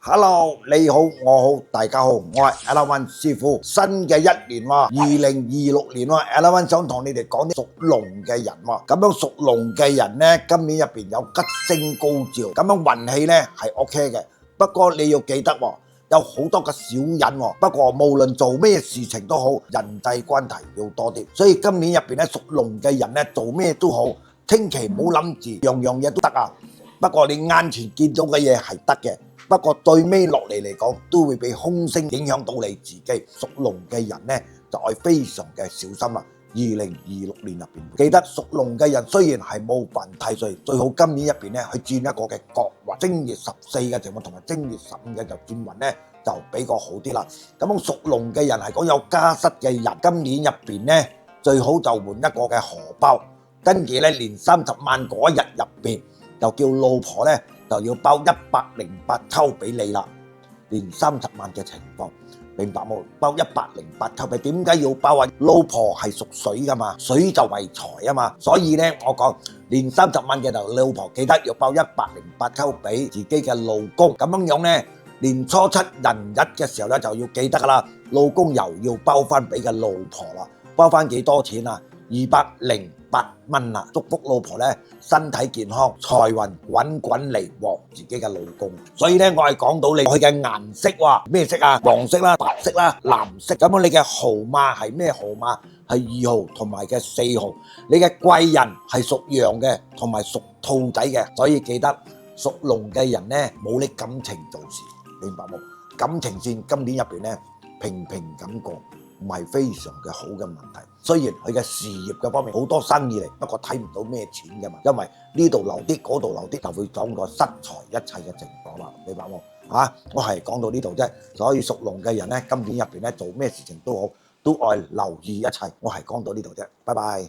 Hello，你好，我好，大家好，我係 Ella1 師傅。新嘅一年喎，2026年喎，Ella1 想同你哋講啲屬龍嘅人喎。咁樣屬龍嘅人呢，今年入邊有吉星高照，咁樣運氣呢係 OK 嘅。不過你要記得喎，有好多個小人喎。不過無論做咩事情都好，人際關係要多啲。所以今年入邊呢，屬龍嘅人呢，做咩都好，千祈唔好諗住樣樣嘢都得啊。不過你眼前見到嘅嘢係得嘅。不過對尾落嚟嚟講，都會俾凶星影響到你自己。屬龍嘅人呢，就係非常嘅小心啦。2026年入邊，記得屬龍嘅人雖然係冇犯太歲，最好今年入邊呢去轉一個嘅國運，正月14嘅情況同埋正月15嘅就轉運呢，就比較好啲啦。咁屬龍嘅人係講有家室嘅人，今年入邊呢，最好就換一個嘅荷包，跟住呢年30晚嗰日入邊，就叫老婆呢。就要包108抽俾你啦，年30晚嘅情況，明白冇？包108抽俾，點解要包啊？老婆係屬水噶嘛，水就為財啊嘛，所以呢，我講年30晚嘅就老婆記得要包108抽俾自己嘅老公，咁樣樣呢，年初7人日嘅時候呢，就要記得噶啦，老公又要包翻俾嘅老婆啦，包翻幾多錢啊？208蚊啦，祝福老婆呢身體健康，財運滾滾嚟旺自己嘅老公。所以呢，我係講到你佢嘅顏色喎，咩色啊？黃色啦、白色啦、藍色。咁樣你嘅號碼係咩號碼？係2號同埋嘅4號。你嘅貴人係屬羊嘅，同埋屬兔仔嘅。所以記得屬龍嘅人呢，冇你感情做事，明白冇？感情線今年入邊呢，平平咁過。唔係非常嘅好嘅問題，雖然佢嘅事業嘅方面好多生意嚟，不過睇唔到咩錢嘅嘛，因為呢度留啲，嗰度留啲，就會講個失財一切嘅情況啦，明白冇？我係講到呢度啫，所以屬龍嘅人呢，今年入邊呢，做咩事情都好，都愛留意一切，我係講到呢度啫，拜拜。